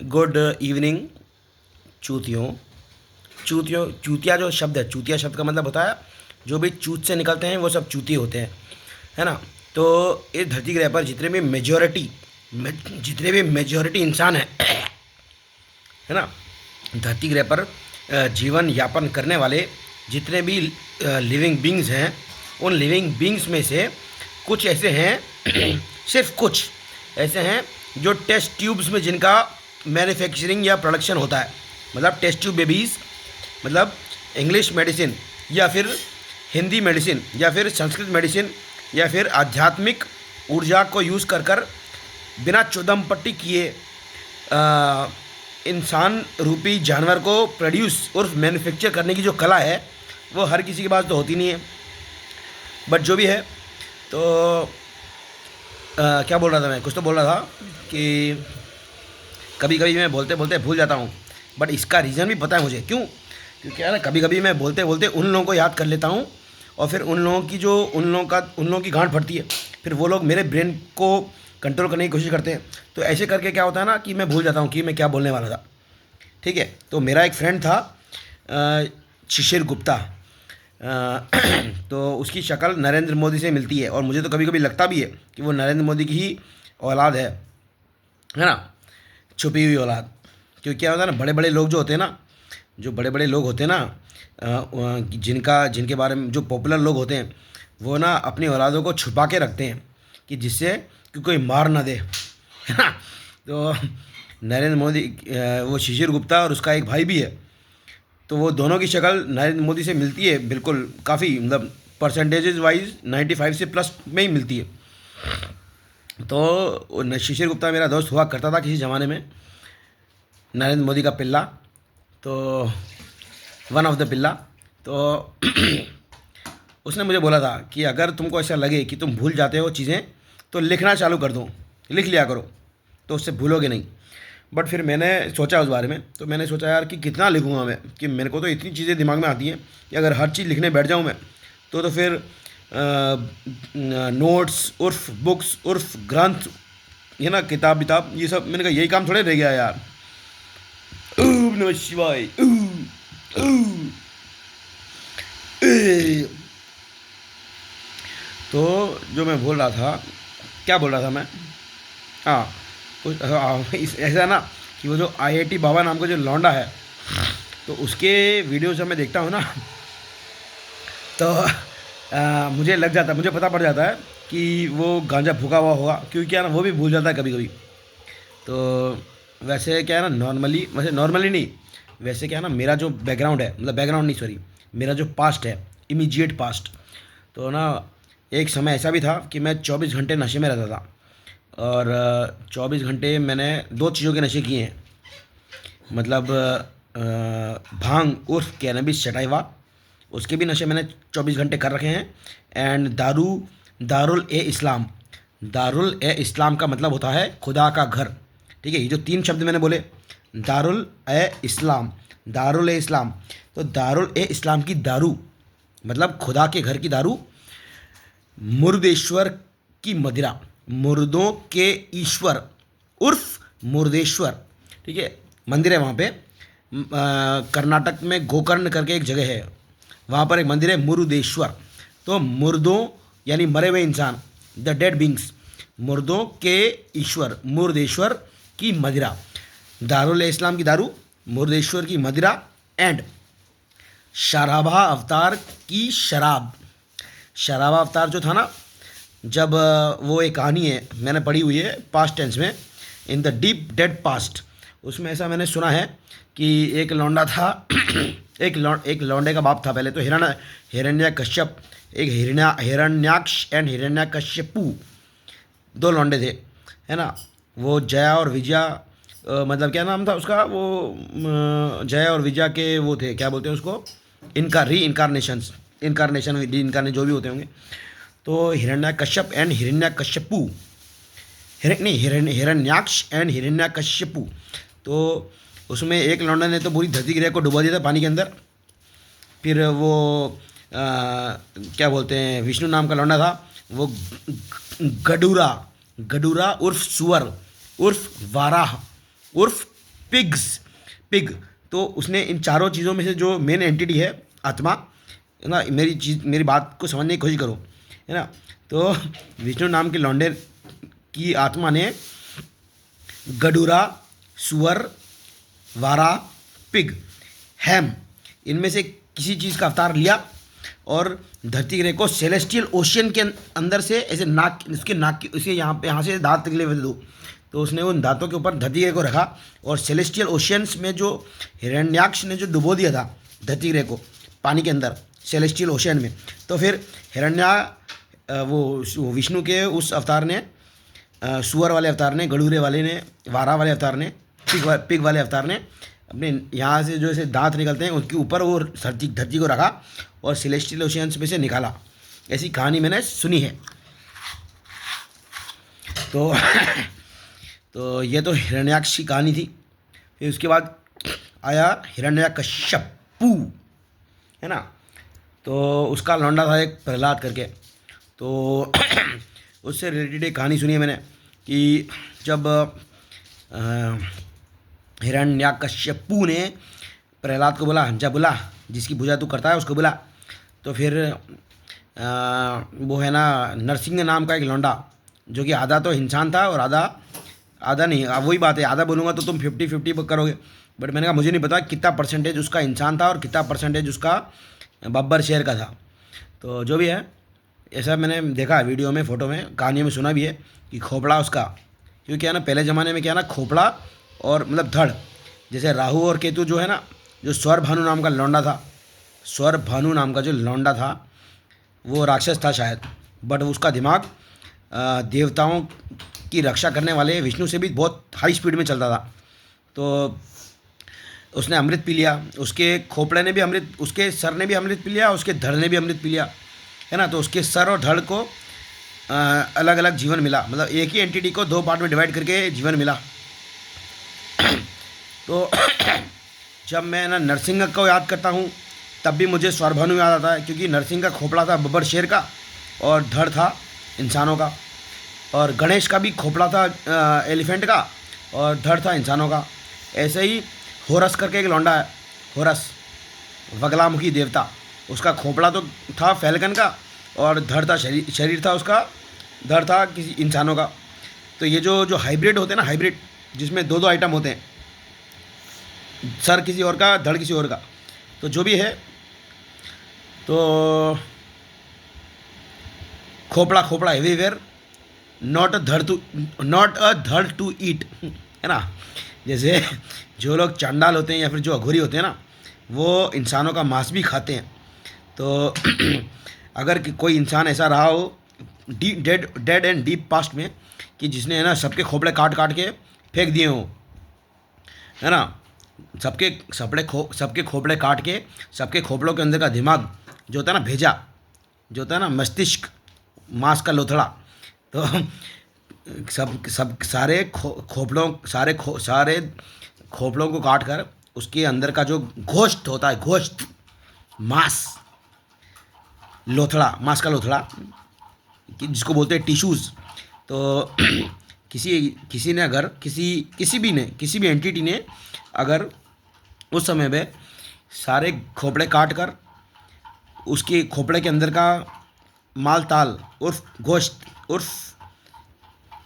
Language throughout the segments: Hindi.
Good evening चूतियों। चूतिया जो शब्द है, चूतिया शब्द का मतलब होता है जो भी चूत से निकलते हैं वो सब चूती होते हैं, है ना। तो इस धरती ग्रह पर जितने भी मेजॉरिटी इंसान हैं, है ना, धरती ग्रह पर जीवन यापन करने वाले जितने भी लिविंग बींग्स हैं, उन लिविंग बींग्स में से कुछ ऐसे हैं सिर्फ कुछ ऐसे हैं जो टेस्ट ट्यूब्स में जिनका मैन्युफैक्चरिंग या प्रोडक्शन होता है। मतलब टेस्ट ट्यूब बेबीज़, मतलब इंग्लिश मेडिसिन या फिर हिंदी मेडिसिन या फिर संस्कृत मेडिसिन या फिर आध्यात्मिक ऊर्जा को यूज़ कर कर बिना चौदम पट्टी किए इंसान रूपी जानवर को प्रोड्यूस और मैन्युफैक्चर करने की जो कला है वो हर किसी के पास तो होती नहीं है। बट जो भी है, तो क्या बोल रहा था मैं, कुछ तो बोल रहा था कि कभी कभी मैं बोलते बोलते भूल जाता हूँ। बट इसका रीज़न भी पता है मुझे क्यों, क्योंकि क्या है ना, कभी कभी मैं बोलते बोलते उन लोगों को याद कर लेता हूँ और फिर उन लोगों की गांठ फटती है, फिर वो लोग मेरे ब्रेन को कंट्रोल करने की कोशिश करते हैं। तो ऐसे करके क्या होता है ना कि मैं भूल जाता हूँ कि मैं क्या बोलने वाला था। ठीक है, तो मेरा एक फ्रेंड था शिशिर गुप्ता, तो उसकी शक्ल नरेंद्र मोदी से मिलती है और मुझे तो कभी कभी लगता भी है कि वो नरेंद्र मोदी की ही औलाद है ना, छुपी हुई औलाद। क्योंकि क्या होता है ना, बड़े बड़े लोग जो होते हैं ना, जो बड़े बड़े लोग होते हैं ना, जिनके बारे में जो पॉपुलर लोग होते हैं, वो ना अपनी औलादों को छुपा के रखते हैं कि जिससे कि कोई मार ना दे, है ना। तो नरेंद्र मोदी, वो शिशिर गुप्ता और उसका एक भाई भी है, तो वो दोनों की शक्ल नरेंद्र मोदी से मिलती है बिल्कुल, काफ़ी मतलब परसेंटेजेस वाइज 95 से प्लस में ही मिलती है। तो शिशिर गुप्ता मेरा दोस्त हुआ करता था किसी ज़माने में, नरेंद्र मोदी का पिल्ला, तो वन ऑफ द पिल्ला। तो उसने मुझे बोला था कि अगर तुमको ऐसा लगे कि तुम भूल जाते हो चीज़ें तो लिखना चालू कर दो, लिख लिया करो, तो उससे भूलोगे नहीं। बट फिर मैंने सोचा उस बारे में, तो मैंने सोचा यार कि कितना लिखूँगा मैं, कि मेरे को तो इतनी चीज़ें दिमाग में आती हैं कि अगर हर चीज़ लिखने बैठ जाऊँ मैं तो फिर नोट्स उर्फ बुक्स उर्फ ग्रंथ, ये ना, किताब विताब, ये सब, मैंने कहा यही काम थोड़े रह गया यार। ओम नमः शिवाय। तो जो मैं बोल रहा था, क्या बोल रहा था मैं, हाँ, ऐसा ना कि वो जो IIT बाबा नाम का जो लौंडा है, तो उसके वीडियो जब मैं देखता हूँ ना, तो मुझे लग जाता है, मुझे पता पड़ जाता है कि वो गांजा फूका हुआ होगा, क्योंकि क्या ना वो भी भूल जाता है कभी कभी। तो वैसे क्या है ना, नॉर्मली नहीं, वैसे क्या है ना, मेरा जो बैकग्राउंड है, मतलब बैकग्राउंड नहीं, सॉरी, मेरा जो पास्ट है, इमीडिएट पास्ट, तो ना एक समय ऐसा भी था कि मैं 24 घंटे नशे में रहता था। और 24 घंटे मैंने दो चीज़ों के नशे किए हैं, मतलब भांग उर्फ कैनबिस सटाइवा, उसके भी नशे मैंने 24 घंटे कर रखे हैं। एंड दारुल ए इस्लाम का मतलब होता है खुदा का घर। ठीक है, ये जो तीन शब्द मैंने बोले, दारुल ए इस्लाम, तो दारुल ए इस्लाम की दारू मतलब खुदा के घर की दारू, मुर्देश्वर की मदिरा, मुर्दों के ईश्वर उर्फ मुर्देश्वर, ठीक है, मंदिर है वहाँ पे, कर्नाटक में गोकर्ण करके एक जगह है, वहाँ पर एक मंदिर है मुरुदेश्वर। तो मुर्दों यानी मरे हुए इंसान, द डेड बींग्स, मुर्दों के ईश्वर मुर्देश्वर की मदिरा, दारुल इस्लाम की दारू, मुर्देश्वर की मदिरा, एंड शराबा अवतार की शराब। शराबा अवतार जो था ना, जब वो एक कहानी है मैंने पढ़ी हुई है पास्ट टेंस में, in the deep dead past, उसमें ऐसा मैंने सुना है कि एक लौंडा था एक लौंडे का बाप था पहले तो, हिरण्यकश्यप, एक हिरण्याक्ष एंड हिरण्यकश्यपु, दो लौंडे थे, है ना। वो जया और विजया, मतलब क्या नाम था उसका, वो जया और विजया के वो थे, क्या बोलते हैं उसको, इनकारनेशन जो भी होते होंगे। तो हिरण्यकश्यप एंड हिरण्यकश्यपु, हिरण्याक्ष एंड हिरण्यकश्यपु, तो उसमें एक लौंडा ने तो पूरी धरती ग्रह को डुबा दिया था पानी के अंदर। फिर वो क्या बोलते हैं, विष्णु नाम का लौंडा था, वो गडूरा, गडूरा उर्फ सुअर उर्फ वाराह उर्फ पिग्स, पिग। तो उसने इन चारों चीज़ों में से जो मेन एंटिटी है आत्मा, है ना, मेरी बात को समझने की कोशिश करो, है ना। तो विष्णु नाम के लौंडे की आत्मा ने गडूरा, सुअर, वारा, पिग, हैम, इनमें से किसी चीज़ का अवतार लिया और धरती ग्रह को सेलेस्टियल ओशियन के अंदर से ऐसे नाक, उसके नाक की, उसे यहाँ से दांत निकले हुए दो, तो उसने उन दांतों के ऊपर धरती ग्रह को रखा और सेलेस्टियल ओशियंस में जो हिरण्याक्ष ने जो डुबो दिया था धरती ग्रह को पानी के अंदर सेलेस्टियल ओशियन में, तो फिर वो विष्णु के उस अवतार ने, सुअर वाले अवतार ने, गडूरे वाले ने, वारा वाले अवतार ने, पिग वाले अवतार ने अपने यहाँ से जो ऐसे दांत निकलते हैं उसके ऊपर वो धरती को रखा और सेलेस्टियल ओशियंस में से निकाला। ऐसी कहानी मैंने सुनी है। तो तो ये तो हिरण्याक्ष की कहानी थी। फिर उसके बाद आया हिरण्यकश्यपु, है ना। तो उसका लौंडा था एक प्रहलाद करके। तो उससे रिलेटेड एक कहानी सुनी है मैंने कि जब हिरण्यकश्यपु ने प्रहलाद को बोला, जा बुला, जिसकी पूजा तू करता है उसको बुला। तो फिर वो है ना नरसिंह नाम का एक लौंडा, जो कि आधा तो इंसान था और आधा नहीं, वही बात है, आधा बोलूँगा तो तुम 50-50 करोगे, बट मैंने कहा मुझे नहीं पता कितना परसेंटेज उसका इंसान था और कितना परसेंटेज उसका बब्बर शेर का था। तो जो भी है, ऐसा मैंने देखा वीडियो में, फ़ोटो में, कहानियों में सुना भी है कि खोपड़ा उसका, क्योंकि है ना पहले ज़माने में क्या है ना, खोपड़ा और मतलब धड़, जैसे राहु और केतु जो है ना, जो स्वर भानु नाम का लौंडा था, स्वर भानु नाम का जो लौंडा था वो राक्षस था शायद, बट उसका दिमाग देवताओं की रक्षा करने वाले विष्णु से भी बहुत हाई स्पीड में चलता था। तो उसने अमृत पी लिया, उसके खोपड़े ने भी अमृत, उसके सर ने भी अमृत पी लिया, उसके धड़ ने भी अमृत पी लिया, है ना। तो उसके सर और धड़ को अलग अलग जीवन मिला, मतलब एक ही एंटिटी को 2 पार्ट में डिवाइड करके जीवन मिला। तो जब मैं ना नरसिंह को याद करता हूँ तब भी मुझे स्वरभानु याद आता है, क्योंकि नरसिंह का खोपड़ा था बब्बर शेर का और धड़ था इंसानों का, और गणेश का भी खोपड़ा था एलिफेंट का और धड़ था इंसानों का। ऐसे ही होरस करके एक लौंडा है, होरस बगलामुखी देवता, उसका खोपड़ा तो था फैल्कन का और धड़ था, शरीर था उसका, धड़ था किसी इंसानों का। तो ये जो हाइब्रिड होते हैं ना, हाइब्रिड जिसमें 2 आइटम होते हैं, सर किसी और का, धड़ किसी और का, तो जो भी है, तो खोपड़ा एवरीवेयर, नॉट अ धड़ टू ईट, है ना। जैसे जो लोग चांडाल होते हैं या फिर जो अघोरी होते हैं ना, वो इंसानों का मांस भी खाते हैं। तो अगर कोई इंसान ऐसा रहा हो डेड एंड डीप पास्ट में कि जिसने है ना सबके खोपड़े काट के फेंक दिए हों, है ना, सबके खोपड़े काट के, सबके खोपड़ों के अंदर का दिमाग जो होता है ना, भेजा जो होता है ना, मस्तिष्क, मांस का लोथड़ा, तो सारे खोपड़ों को काट कर उसके अंदर का जो गोश्त होता है, गोश्त, मांस, लोथड़ा, मांस का लोथड़ा, जिसको बोलते हैं टिश्यूज़। तो किसी ने अगर किसी भी एंटिटी ने अगर उस समय में सारे खोपड़े काट कर उसके खोपड़े के अंदर का माल ताल उर्फ गोश्त उर्फ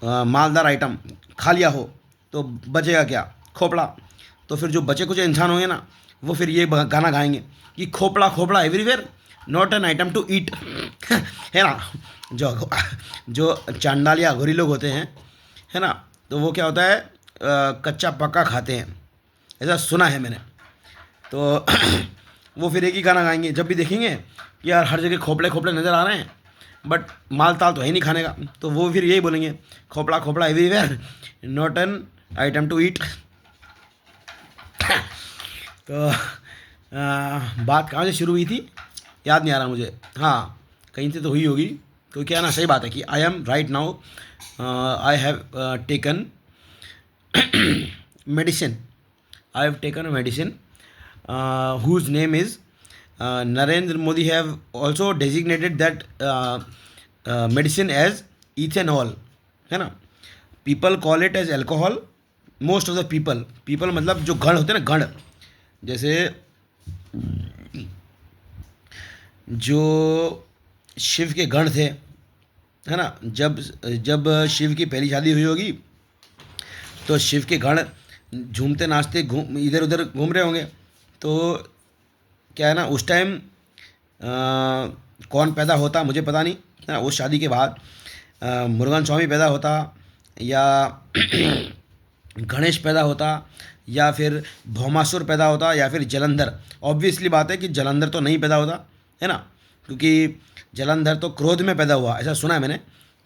मालदार आइटम खा लिया हो, तो बचेगा क्या? खोपड़ा। तो फिर जो बचे कुछ इंसान होंगे ना, वो फिर ये गाना गाएंगे कि खोपड़ा everywhere, not an item to eat, है ना। जो चांडाल या अघोरी लोग होते हैं, है ना, तो वो क्या होता है, कच्चा पक्का खाते हैं, ऐसा सुना है मैंने। तो वो फिर एक ही गाना गाएंगे जब भी देखेंगे कि यार हर जगह खोपड़े नज़र आ रहे हैं, बट माल ताल तो है नहीं खाने का, तो वो फिर यही बोलेंगे, खोपड़ा everywhere, not an item to eat. तो बात कहाँ से शुरू हुई थी याद नहीं आ रहा मुझे, हाँ कहीं से तो हुई होगी। तो क्या ना, सही बात है कि I am right now, I have taken medicine. I have taken a medicine whose name is Narendra Modi have also designated that medicine as ethanol, है ना. People call it as alcohol. Most of the people मतलब जो गण होते हैं ना, गण, जैसे जो शिव के गण थे, है ना, जब जब शिव की पहली शादी हुई होगी तो शिव के गण झूमते नाचते घूम इधर उधर घूम रहे होंगे. तो क्या है ना, उस टाइम कौन पैदा होता मुझे पता नहीं, है ना. उस शादी के बाद मुरुगन स्वामी पैदा होता, या गणेश पैदा होता, या फिर भौमासुर पैदा होता, या फिर जलंधर. ऑब्वियसली बात है कि जलंधर तो नहीं पैदा होता, है ना, क्योंकि जलंधर तो क्रोध में पैदा हुआ, ऐसा सुना है मैंने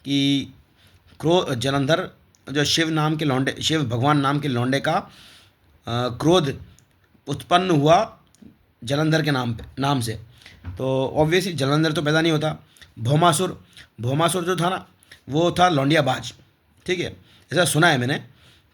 कि जलंधर जो शिव भगवान नाम के लौंडे का क्रोध उत्पन्न हुआ जलंधर के नाम से. तो ऑब्वियसली जलंधर तो पैदा नहीं होता. भौमासुर जो था ना, वो था लौंडियाबाज, ठीक है. ऐसा सुना है मैंने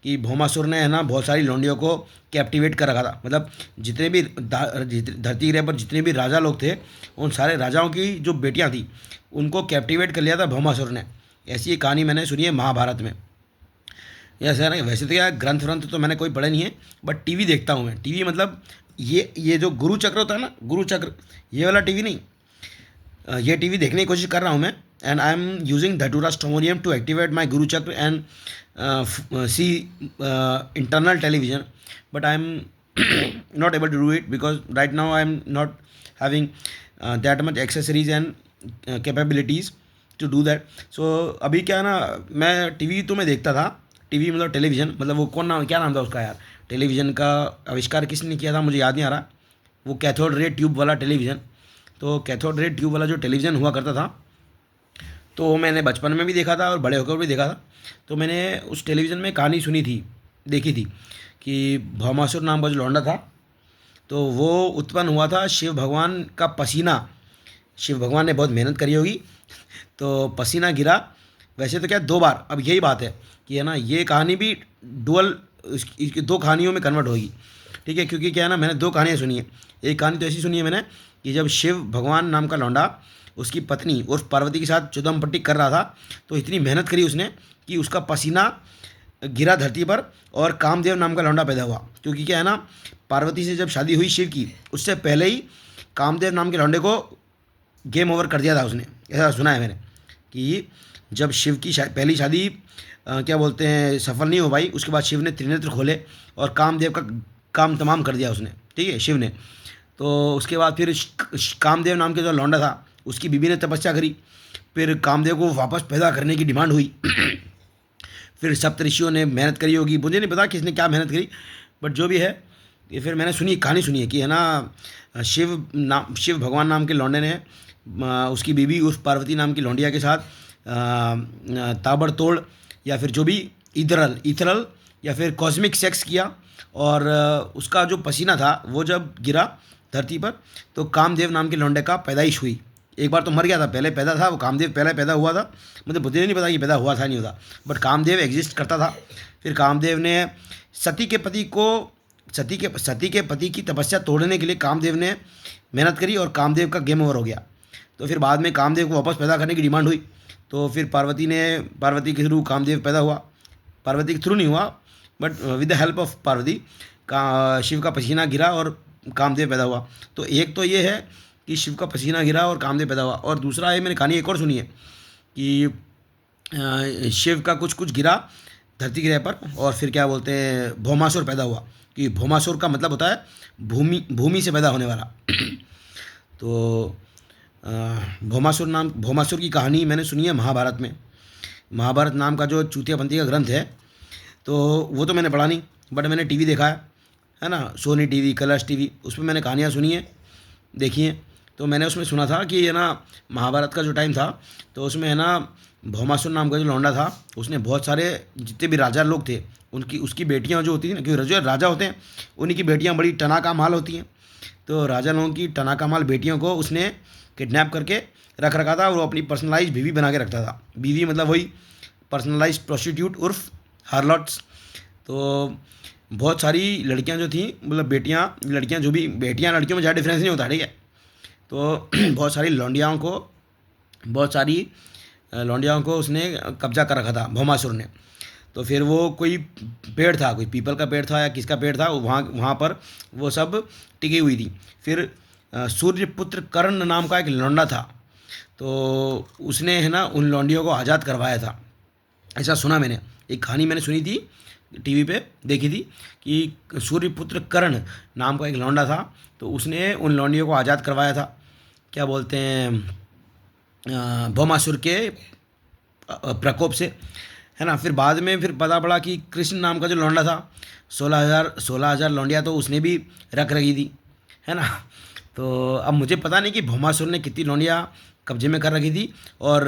कि भौमासुर ने, है ना, बहुत सारी लौंडियों को कैप्टिवेट कर रखा था. मतलब जितने भी धरती ग्रह पर जितने भी राजा लोग थे, उन सारे राजाओं की जो बेटियां थी उनको कैप्टिवेट कर लिया था भौमासुर ने. ऐसी एक कहानी मैंने सुनी है महाभारत में. ऐसा है ना, वैसे तो क्या ग्रंथ व्रंथ तो मैंने कोई पढ़े नहीं है, बट टीवी देखता हूँ मैं. टीवी मतलब ये जो गुरु चक्र होता है ना, गुरु चक्र, ये वाला टीवी नहीं. ये टीवी देखने की कोशिश कर रहा हूँ मैं. एंड आई एम यूजिंग धतूरा स्ट्रोमोनियम to activate my guru chakra and see internal television, but I am not able to do it because right now I am not having that much accessories and capabilities to do that. So अभी क्या है ना, मैं टीवी तो मैं देखता था. टीवी मतलब टेलीविज़न, मतलब वो क्या नाम था उसका यार, टेलीविज़न का आविष्कार किसने किया था मुझे याद नहीं आ रहा. वो कैथोड रे ट्यूब वाला टेलीविज़न. तो कैथोड रे ट्यूब वाला जो टेलीविज़न हुआ करता था, तो मैंने बचपन में भी देखा था और बड़े होकर भी देखा था. तो मैंने उस टेलीविज़न में कहानी देखी थी कि भौमासुर नाम का जो लौंडा था, तो वो उत्पन्न हुआ था शिव भगवान का पसीना. शिव भगवान ने बहुत मेहनत करी होगी, तो पसीना गिरा. वैसे तो क्या 2 बार, अब यही बात है कि, है ना, ये कहानी भी डुअल, इसकी 2 कहानियों में कन्वर्ट होगी, ठीक है. क्योंकि क्या है ना, मैंने 2 कहानियाँ सुनी है. एक कहानी तो ऐसी सुनी है मैंने कि जब शिव भगवान नाम का लौंडा उसकी पत्नी उर्फ पार्वती के साथ चुदम पट्टी कर रहा था, तो इतनी मेहनत करी उसने कि उसका पसीना गिरा धरती पर और कामदेव नाम का लौंडा पैदा हुआ. क्योंकि क्या है ना, पार्वती से जब शादी हुई शिव की, उससे पहले ही कामदेव नाम के लौंडे को गेम ओवर कर दिया था उसने. ऐसा सुना है मैंने कि जब शिव की पहली शादी क्या बोलते हैं सफल नहीं हो पाई, उसके बाद शिव ने त्रिनेत्र खोले और कामदेव का काम तमाम कर दिया उसने, ठीक है, शिव ने. तो उसके बाद फिर कामदेव नाम के जो लौंडा था उसकी बीबी ने तपस्या करी. फिर कामदेव को वापस पैदा करने की डिमांड हुई. फिर सप्तऋषियों ने मेहनत करी होगी, मुझे नहीं पता किसने क्या मेहनत करी, बट जो भी है, ये फिर मैंने कहानी सुनी है कि, है ना, शिव भगवान नाम के लौंडे ने उसकी बीबी उस पार्वती नाम की लौंडिया के साथ ताबड़तोड़ या फिर जो भी इथरल या फिर कॉस्मिक सेक्स किया. और उसका जो पसीना था वो जब गिरा धरती पर, तो कामदेव नाम के लौंडे का पैदाइश हुई. एक बार तो मर गया था, पहले पैदा था वो, कामदेव पहले पैदा हुआ था. मुझे नहीं पता कि पैदा हुआ था नहीं हुआ, बट कामदेव एग्जिस्ट करता था. फिर कामदेव ने सती के पति की तपस्या तोड़ने के लिए कामदेव ने मेहनत करी और कामदेव का गेम ओवर हो गया. तो फिर बाद में कामदेव को वापस पैदा करने की डिमांड हुई. तो फिर पार्वती के थ्रू कामदेव पैदा हुआ. पार्वती के थ्रू नहीं हुआ, but with the help of Parvati का शिव का पसीना गिरा और कामदेव पैदा हुआ. तो एक तो ये है कि शिव का पसीना गिरा और कामदेव पैदा हुआ, और दूसरा है, मैंने कहानी एक और सुनी है कि शिव का कुछ गिरा धरती ग्रह पर और फिर क्या बोलते हैं भौमासुर पैदा हुआ. कि भौमासुर का मतलब होता है भूमि से पैदा होने वाला. तो भौमासुर की कहानी मैंने सुनी है महाभारत में. महाभारत नाम का जो चूतियापंथी का ग्रंथ है, तो वो तो मैंने पढ़ा नहीं, बट मैंने टीवी देखा है ना, सोनी टीवी, कलर्स टीवी, उसमें मैंने कहानियाँ सुनी है, देखी हैं. तो मैंने उसमें सुना था कि, है ना, महाभारत का जो टाइम था, तो उसमें, है ना, भौमासुर नाम का जो लौंडा था, उसने बहुत सारे जितने भी राजा लोग थे उसकी बेटियां जो होती थी ना, क्योंकि जो राजा होते हैं उन्हीं की बेटियां बड़ी टनाका माल होती हैं. तो राजा लोगों की टनाका माल बेटियों को उसने किडनैप करके रख रखा था और वो अपनी पर्सनलाइज बीवी बना के रखता था. बीवी मतलब वही पर्सनलाइज प्रोस्टिट्यूट उर्फ हार्लॉट्स. तो बहुत सारी लड़कियां जो थी, मतलब लड़कियां लड़कियों में ज़्यादा डिफरेंस नहीं होता, ठीक है. तो बहुत सारी लौंडियाओं को उसने कब्जा कर रखा था भौमासुर ने। तो फिर वो कोई पेड़ था, कोई पीपल का पेड़ था या किसका पेड़ था, वहाँ वहाँ पर वो सब टिकी हुई थी। फिर सूर्यपुत्र कर्ण नाम का एक लौंडा था, तो उसने है ना उन लौंडियों को आज़ाद करवाया था, ऐसा सुना मैंने। एक कहानी मैंने सुनी थी, टीवी पे देखी थी कि सूर्यपुत्र कर्ण नाम का एक लौंडा था, तो उसने उन लौंडियों को आज़ाद करवाया था, क्या बोलते हैं, भौमासुर के प्रकोप से, है ना। फिर बाद में फिर पता पड़ा कि कृष्ण नाम का जो लौंडा था, 16,000 लौंडिया तो उसने भी रख रखी थी, है ना। तो अब मुझे पता नहीं कि भौमासुर ने कितनी लौंडिया कब्जे में कर रखी थी और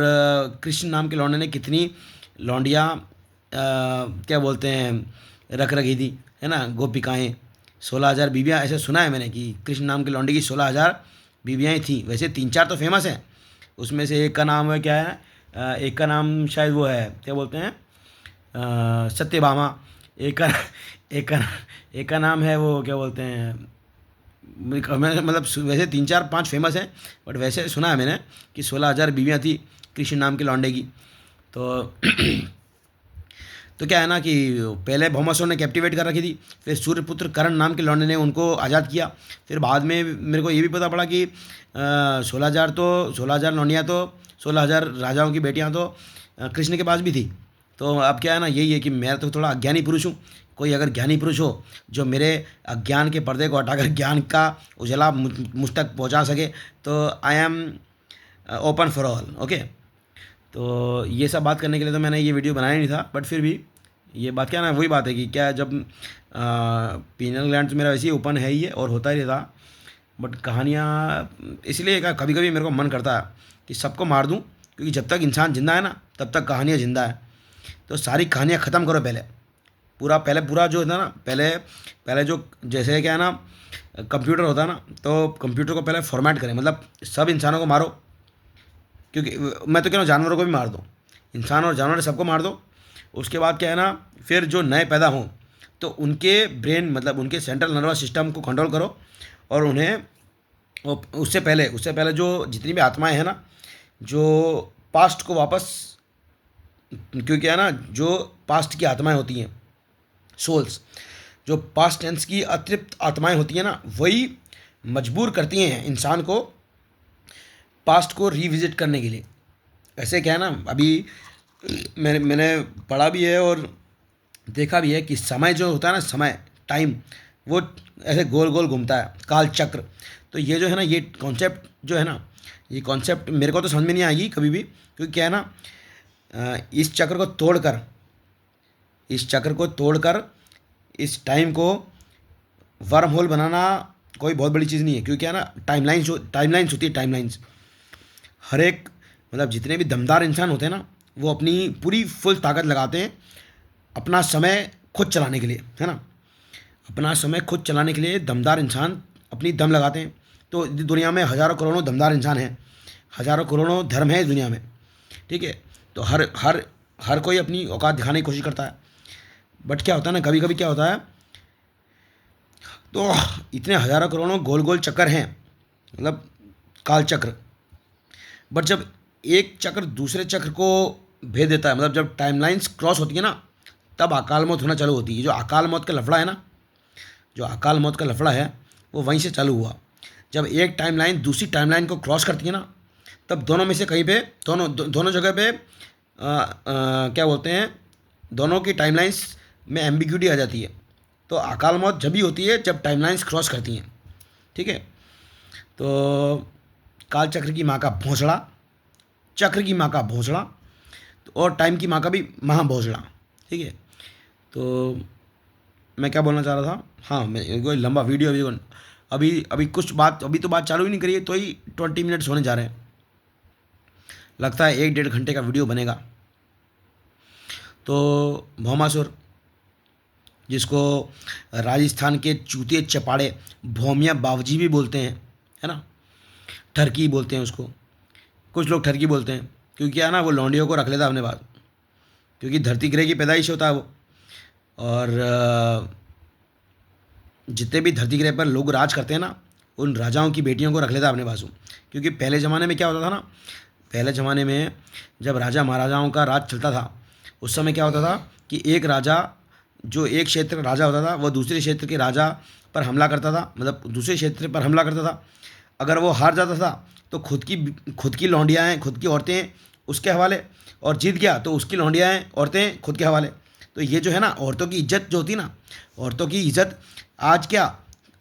कृष्ण नाम के लौंडे ने कितनी लौंडिया क्या बोलते हैं रख रखी थी, है ना, गोपिकाएँ। 16,000 बीवियाँ, ऐसे सुना है मैंने कि कृष्ण नाम के लौंडे की 16,000 बीवियाँ थी। वैसे 3-4 तो फेमस हैं, उसमें से एक का नाम है क्या है, एक का नाम शायद वो है, क्या बोलते हैं, सत्यभामा। एक का एक का एक का नाम है वो, क्या बोलते हैं, मतलब वैसे 3-4-5 फेमस हैं, बट वैसे सुना है मैंने कि 16,000 बीवियाँ थी कृष्ण नाम के लौंडे की। तो तो क्या है ना कि पहले भौमासुर ने कैप्टिवेट कर रखी थी, फिर सूर्यपुत्र कर्ण नाम के लौंडे ने उनको आज़ाद किया। फिर बाद में मेरे को ये भी पता पड़ा कि 16,000 लौंडियाँ तो 16,000 राजाओं की बेटियाँ तो कृष्ण के पास भी थी। तो अब क्या है ना, यही है कि मैं तो थोड़ा अज्ञानी पुरुष हूँ। कोई अगर ज्ञानी पुरुष हो जो मेरे अज्ञान के पर्दे को हटाकर ज्ञान का उजला मुझ तक पहुँचा सके, तो I am open for all. Okay, तो ये सब बात करने के लिए तो मैंने ये वीडियो बनाया नहीं था, बट फिर भी ये बात क्या ना, वही बात है कि क्या जब पीनल ग्लैंड तो मेरा वैसे ही ओपन है ही है और होता ही रहता, बट कहानियाँ इसलिए कभी कभी मेरे को मन करता है कि सबको मार दूँ, क्योंकि जब तक इंसान जिंदा है ना तब तक कहानियाँ जिंदा है। तो सारी कहानियाँ ख़त्म करो पहले पूरा जो है ना, पहले जो जैसे क्या है ना, कंप्यूटर होता है ना, तो कंप्यूटर को पहले फॉर्मेट करें, मतलब सब इंसानों को मारो, क्योंकि मैं तो कह रहा हूँ जानवरों को भी मार दो, इंसान और जानवर सबको मार दो। उसके बाद क्या है ना, फिर जो नए पैदा हों तो उनके ब्रेन, मतलब उनके सेंट्रल नर्वस सिस्टम को कंट्रोल करो, और उन्हें उससे पहले जो जितनी भी आत्माएं हैं ना, जो पास्ट को वापस, क्योंकि है ना जो पास्ट की आत्माएं होती हैं, सोल्स, जो पास्ट टेंस की अतृप्त आत्माएं होती हैं ना, वही मजबूर करती हैं इंसान को पास्ट को रिविजिट करने के लिए। ऐसे क्या है ना, अभी मैंने पढ़ा भी है और देखा भी है कि समय जो होता है ना, समय, टाइम, वो ऐसे गोल गोल घूमता है, काल चक्र। तो ये जो है ना, ये कॉन्सेप्ट जो है ना, ये कॉन्सेप्ट मेरे को तो समझ में नहीं आएगी कभी भी, क्योंकि क्या है ना, इस चक्र को तोड़कर इस टाइम को वर्म होल बनाना कोई बहुत बड़ी चीज़ नहीं है। क्योंकि क्या है ना, टाइमलाइंस होती है, टाइमलाइंस। हर एक, मतलब जितने भी दमदार इंसान होते हैं ना, वो अपनी पूरी फुल ताकत लगाते हैं अपना समय खुद चलाने के लिए, है ना। अपना समय खुद चलाने के लिए दमदार इंसान अपनी दम लगाते हैं। तो दुनिया में हज़ारों करोड़ों दमदार इंसान हैं, हज़ारों करोड़ों धर्म है इस दुनिया में, ठीक है। तो हर हर हर कोई अपनी औकात दिखाने की कोशिश करता है, बट क्या होता है ना, कभी कभी क्या होता है, तो इतने हज़ारों करोड़ों गोल गोल चक्कर हैं, मतलब काल चक्र, बट जब एक चक्र दूसरे चक्र को भेद देता है, मतलब जब टाइमलाइंस क्रॉस होती है ना, तब अकाल मौत होना चालू होती है। जो अकाल मौत का लफड़ा है ना, जो अकाल मौत का लफड़ा है, वो वहीं से चालू हुआ। जब एक टाइमलाइन दूसरी टाइमलाइन को क्रॉस करती है ना, तब दोनों में से कहीं पे, दोनों जगह पे क्या बोलते हैं, दोनों की टाइमलाइंस में एम्बिग्यूटी आ जाती है। तो अकाल मौत जब भी होती है जब टाइमलाइंस क्रॉस करती हैं, ठीक है। तो काल चक्र की माँ का भोंसड़ा, चक्र की माँ का भोंसड़ा, और टाइम की माँ का भी महा भोंसड़ा, ठीक है। तो मैं क्या बोलना चाह रहा था, हाँ, मैं कोई लंबा वीडियो अभी कुछ बात, अभी तो बात चालू ही नहीं करी है, तो ही 20 मिनट्स होने जा रहे हैं। लगता है 1-1.5 घंटे का वीडियो बनेगा। तो भौमासुर, जिसको राजस्थान के चूतिए चपाड़े भौमिया बावजी भी बोलते हैं, है ना, ठरकी बोलते हैं उसको, कुछ लोग ठरकी बोलते हैं, क्योंकि क्या है ना, वो लौंडियों को रख लेता है अपने पास, क्योंकि धरती गृह की पैदाइश होता है वो। और जितने भी धरती गृह पर लोग राज करते हैं ना, उन राजाओं की बेटियों को रख लेता अपने पास। क्योंकि पहले ज़माने में क्या होता था ना, पहले ज़माने में जब राजा महाराजाओं का राज चलता था, उस समय क्या होता था कि एक राजा, जो एक क्षेत्र का राजा होता था, वह दूसरे क्षेत्र के राजा पर हमला करता था, मतलब दूसरे क्षेत्र पर हमला करता था। अगर वो हार जाता था तो खुद की लौंडियाँ हैं, खुद की औरतें उसके हवाले, और जीत गया तो उसकी लौंडियाँ हैं, औरतें खुद के हवाले। तो ये जो है ना, औरतों की इज्जत जो होती ना, औरतों की इज्जत आज क्या,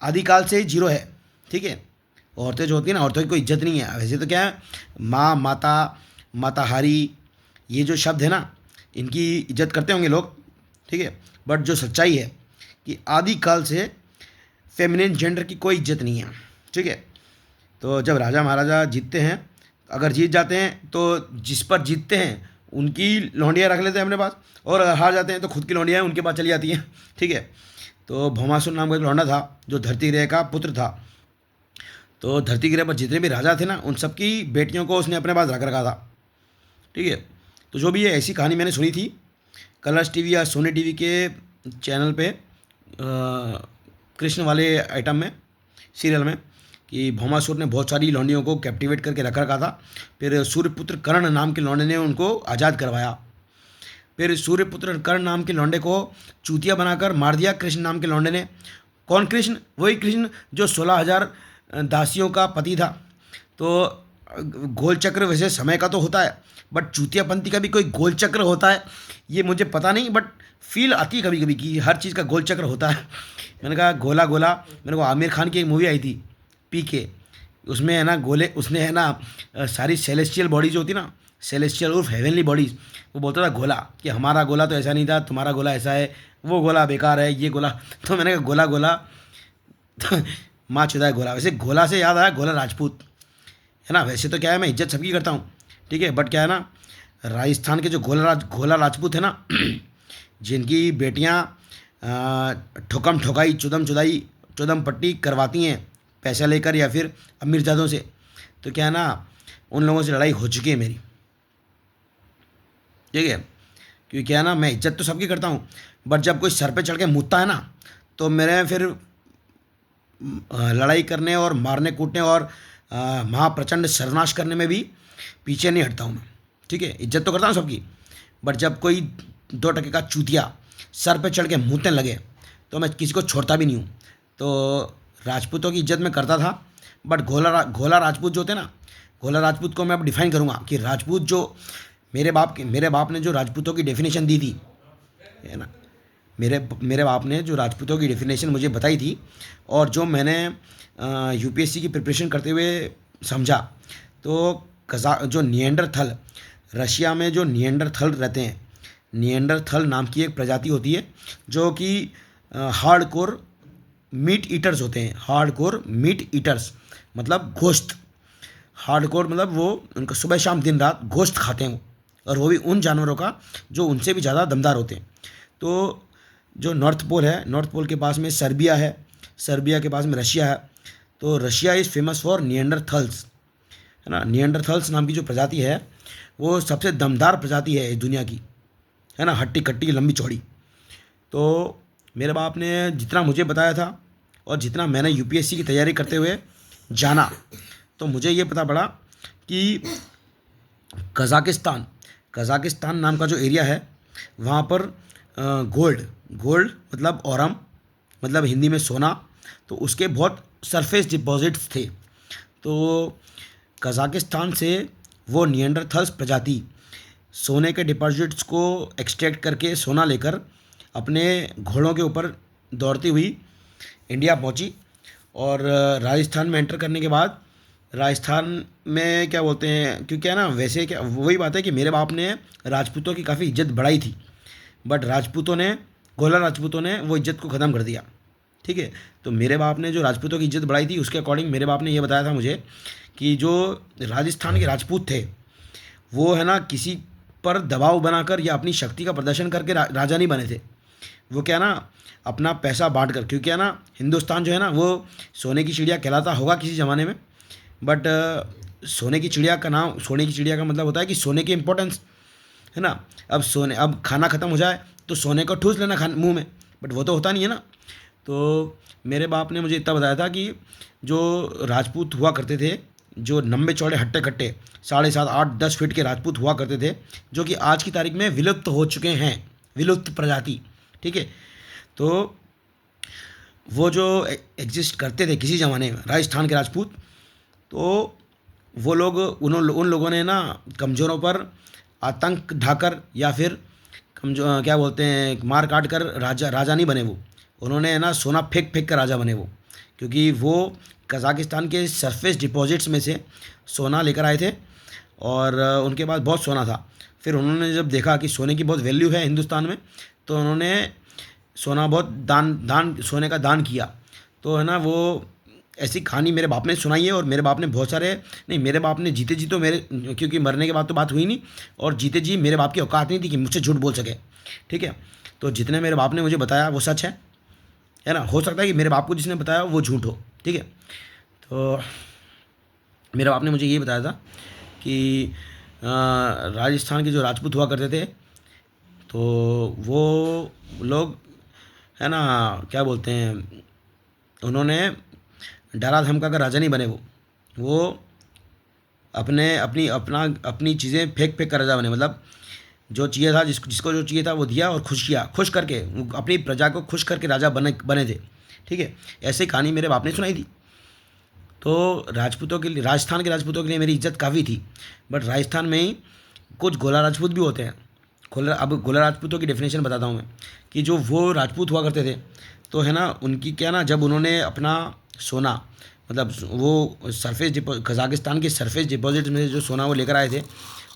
आदिकाल से ही जीरो है। ठीक है, औरतें जो होती हैं ना, औरतों की कोई इज्जत नहीं है। वैसे तो क्या है, माँ, माता, माताहारी, ये जो शब्द है ना, इनकी इज्जत करते होंगे लोग। ठीक है, बट जो सच्चाई है कि आदिकाल से फेमिनिन जेंडर की कोई इज्जत नहीं है। ठीक है, तो जब राजा महाराजा जीतते हैं, अगर जीत जाते हैं तो जिस पर जीतते हैं उनकी लौंडियाँ रख लेते हैं अपने पास, और अगर हार जाते हैं तो खुद की लौंडियाँ उनके पास चली जाती हैं। ठीक है, तो भौमासुर नाम का एक लौंडा था जो धरती ग्रह का पुत्र था। तो धरती ग्रह पर जितने भी राजा थे ना, उन सबकी बेटियों को उसने अपने पास रख रखा था। ठीक है, तो जो भी ये ऐसी कहानी मैंने सुनी थी कलर्स टीवी या सोनी टीवी के चैनल पे, कृष्ण वाले आइटम में, सीरियल में, कि भौमासुर ने बहुत सारी लौंडियों को कैप्टिवेट करके रख रखा था। फिर सूर्यपुत्र कर्ण नाम के लौंडे ने उनको आज़ाद करवाया। फिर सूर्यपुत्र कर्ण नाम के लौंडे को चूतिया बनाकर मार दिया कृष्ण नाम के लौंडे ने। कौन कृष्ण? वही कृष्ण जो 16,000 दासियों का पति था। तो गोल चक्र वैसे समय का तो होता है, बट चूतियापंथी का भी कोई गोल चक्र होता है, ये मुझे पता नहीं, बट फील आती है कभी कभी कि हर चीज़ का गोल चक्र होता है। मैंने कहा गोला गोला, मेरे को आमिर खान की एक मूवी आई थी पीके, उसमें है ना गोले, उसने है ना सारी सेलेस्टियल बॉडी जो होती ना, सेलेस्टियल उर्फ हेवनली बॉडीज, वो बोलता था गोला, कि हमारा गोला तो ऐसा नहीं था, तुम्हारा गोला ऐसा है, वो गोला बेकार है, ये गोला। तो मैंने कहा गोला गोला तो माँ चुदा है गोला। वैसे गोला से याद आया गोला राजपूत, है ना। वैसे तो क्या है, मैं इज्जत सबकी करता हूँ, ठीक है, बट क्या है ना, राजस्थान के जो गोला राजपूत है ना, जिनकी बेटियाँ ठोकम ठोकाई, चुदम चुदाई, चुदम पट्टी करवाती हैं पैसा लेकर या फिर अमीरजादों से, तो क्या है ना, उन लोगों से लड़ाई हो चुकी है मेरी। ठीक है, क्योंकि क्या है ना, मैं इज्जत तो सबकी करता हूँ, बट जब कोई सर पे चढ़ के मुतता है ना, तो मेरे फिर लड़ाई करने और मारने कूटने और महाप्रचंड सर्वनाश करने में भी पीछे नहीं हटता हूँ मैं। ठीक है, इज्जत तो करता हूँ सबकी, बट जब कोई 2 टके का चूतिया सर पे चढ़ के मुँहने लगे तो मैं किसी को छोड़ता भी नहीं हूँ। तो राजपूतों की इज्जत मैं करता था, बट घोला राजपूत जो थे ना, घोला राजपूत को मैं अब डिफाइन करूँगा कि राजपूत जो मेरे बाप ने जो राजपूतों की डेफिनेशन दी थी, है ना, मेरे बाप ने जो राजपूतों की डेफिनेशन मुझे बताई थी, और जो मैंने यूपीएससी की प्रिपरेशन करते हुए समझा, तो जो निएंडरथल, रशिया में जो निएंडरथल रहते हैं, निएंडरथल नाम की एक प्रजाति होती है जो कि हार्डकोर मीट ईटर्स होते हैं। हार्डकोर मीट ईटर्स मतलब गोश्त, हार्डकोर मतलब वो उनका सुबह शाम दिन रात गोश्त खाते हैं वो, और वो भी उन जानवरों का जो उनसे भी ज़्यादा दमदार होते हैं। तो जो नॉर्थ पोल है, नॉर्थ पोल के पास में सर्बिया है, सर्बिया के पास में रशिया है। तो Russia is famous for Neanderthals, है ना। निएंडरथल्स नाम की जो प्रजाति है वो सबसे दमदार प्रजाति है इस दुनिया की, है ना, हट्टी कट्टी लंबी चौड़ी। तो मेरे बाप ने जितना मुझे बताया था और जितना मैंने यूपीएससी की तैयारी करते हुए जाना, तो मुझे ये पता पड़ा कि कज़ाकिस्तान नाम का जो एरिया है, वहाँ पर गोल्ड मतलब औरम, मतलब हिंदी में सोना, तो उसके बहुत सरफेस डिपॉजिट्स थे। तो कज़ाकिस्तान से वो निएंडरथल्स प्रजाति सोने के डिपॉजिट्स को एक्सट्रैक्ट करके सोना लेकर अपने घोड़ों के ऊपर दौड़ती हुई इंडिया पहुंची, और राजस्थान में एंटर करने के बाद राजस्थान में क्या बोलते हैं, क्योंकि क्या है ना, वैसे क्या वही बात है कि मेरे बाप ने राजपूतों की काफ़ी इज्जत बढ़ाई थी, बट गोला राजपूतों ने वो इज्जत को ख़त्म कर दिया। ठीक है, तो मेरे बाप ने जो राजपूतों की इज्जत बढ़ाई थी, उसके अकॉर्डिंग मेरे बाप ने ये बताया था मुझे कि जो राजस्थान के राजपूत थे वो है ना, किसी पर दबाव बनाकर या अपनी शक्ति का प्रदर्शन करके राजा नहीं बने थे। वो क्या ना, अपना पैसा बांट कर, क्योंकि है ना, हिंदुस्तान जो है ना, वो सोने की चिड़िया कहलाता होगा किसी ज़माने में, बट सोने की चिड़िया का मतलब होता है कि सोने की इम्पोर्टेंस, है ना। अब खाना ख़त्म हो जाए तो सोने को ठूस लेना मुंह में, बट वो तो होता नहीं है ना। तो मेरे बाप ने मुझे इतना बताया था कि जो राजपूत हुआ करते थे, जो लंबे चौड़े हट्टे कट्टे 7.5 8 10 फीट के राजपूत हुआ करते थे, जो कि आज की तारीख में विलुप्त हो चुके हैं, विलुप्त प्रजाति, ठीक है। तो वो जो एग्जिस्ट करते थे किसी ज़माने में राजस्थान के राजपूत, तो वो लोग उन लोगों ने ना कमज़ोरों पर आतंक ढाकर या फिर कमजोर क्या बोलते हैं मार काट कर राजा राजा नहीं बने वो, उन्होंने है ना सोना फेंक फेंक कर राजा बने वो, क्योंकि वो कज़ाकिस्तान के सरफेस डिपॉजिट्स में से सोना लेकर आए थे और उनके पास बहुत सोना था। फिर उन्होंने जब देखा कि सोने की बहुत वैल्यू है हिंदुस्तान में, तो उन्होंने सोना बहुत सोने का दान किया। तो है ना वो ऐसी कहानी मेरे बाप ने सुनाई है, और मेरे बाप ने बहुत सारे, नहीं मेरे बाप ने जीते जी तो मेरे, क्योंकि मरने के बाद तो बात हुई नहीं, और जीते जी मेरे बाप की औकात नहीं थी कि मुझसे झूठ बोल सके, ठीक है। तो जितने मेरे बाप ने मुझे बताया वो सच है ना। हो सकता है कि मेरे बाप को जिसने बताया वो झूठ हो, ठीक है। तो मेरे बाप ने मुझे ये बताया था कि राजस्थान के जो राजपूत हुआ करते थे, तो वो लोग है ना क्या बोलते हैं, उन्होंने डरा धमका कर राजा नहीं बने वो अपनी चीज़ें फेंक फेंक कर राजा बने। मतलब जो चाहिए था, जिसको जो चाहिए था वो दिया, और खुश करके अपनी प्रजा को खुश करके राजा बने थे, ठीक है। ऐसे कहानी मेरे बाप ने सुनाई थी। तो राजपूतों के लिए, राजस्थान के राजपूतों के लिए मेरी इज्जत काफ़ी थी। बट राजस्थान में ही कुछ गोला राजपूत भी होते हैं। अब गोला राजपूतों की डेफिनेशन बताता हूँ मैं, कि जो वो राजपूत हुआ करते थे, तो है ना उनकी क्या ना, जब उन्होंने अपना सोना, मतलब वो कज़ाकिस्तान के सरफेस डिपॉजिट में जो सोना वो लेकर आए थे,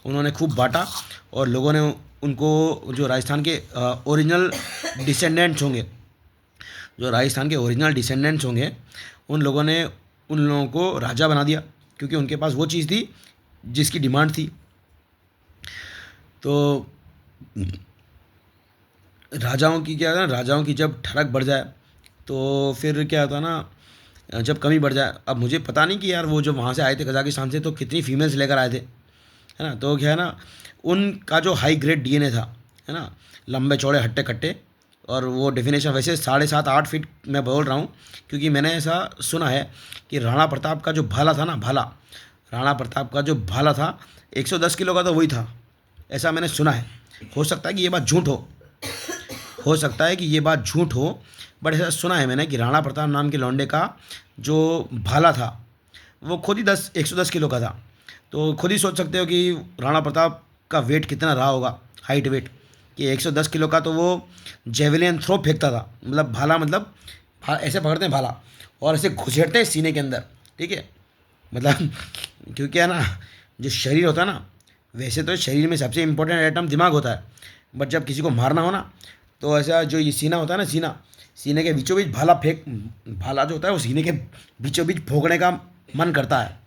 उन्होंने खूब बांटा, और लोगों ने उनको, जो राजस्थान के ओरिजिनल डिसेंडेंट्स होंगे, उन लोगों को राजा बना दिया, क्योंकि उनके पास वो चीज़ थी जिसकी डिमांड थी। तो राजाओं की जब ठड़क बढ़ जाए, तो फिर क्या होता है ना, जब कमी बढ़ जाए। अब मुझे पता नहीं कि यार वो जो वहाँ से आए थे कज़ाकिस्तान से, तो कितनी फीमेल्स लेकर आए थे, है ना। तो क्या है ना, उनका जो हाई ग्रेड डीएनए था, है ना, लंबे चौड़े हट्टे कट्टे, और वो डेफिनेशन वैसे 7.5 8 फीट मैं बोल रहा हूँ, क्योंकि मैंने ऐसा सुना है कि राणा प्रताप का जो भाला था ना, राणा प्रताप का जो भाला था 110 किलो का, तो वही था, ऐसा मैंने सुना है। हो सकता है कि ये बात झूठ हो, बट ऐसा सुना है मैंने कि राणा प्रताप नाम के लौंडे का जो भाला था, वो खुद ही 110 किलो का था। तो खुद ही सोच सकते हो कि राणा प्रताप का वेट कितना रहा होगा, हाइट वेट, कि 110 किलो का। तो वो जेवलिन थ्रो फेंकता था, मतलब भाला, मतलब ऐसे पकड़ते हैं भाला और ऐसे घुसेड़ते हैं सीने के अंदर, ठीक है। मतलब क्योंकि है ना, जो शरीर होता है ना, वैसे तो शरीर में सबसे इम्पोर्टेंट आइटम दिमाग होता है, बट जब किसी को मारना हो ना, तो ऐसा जो ये सीना होता है ना, सीने के बीचों बीच भाला जो होता है, वो सीने के बीचों बीच भोंकने का मन करता है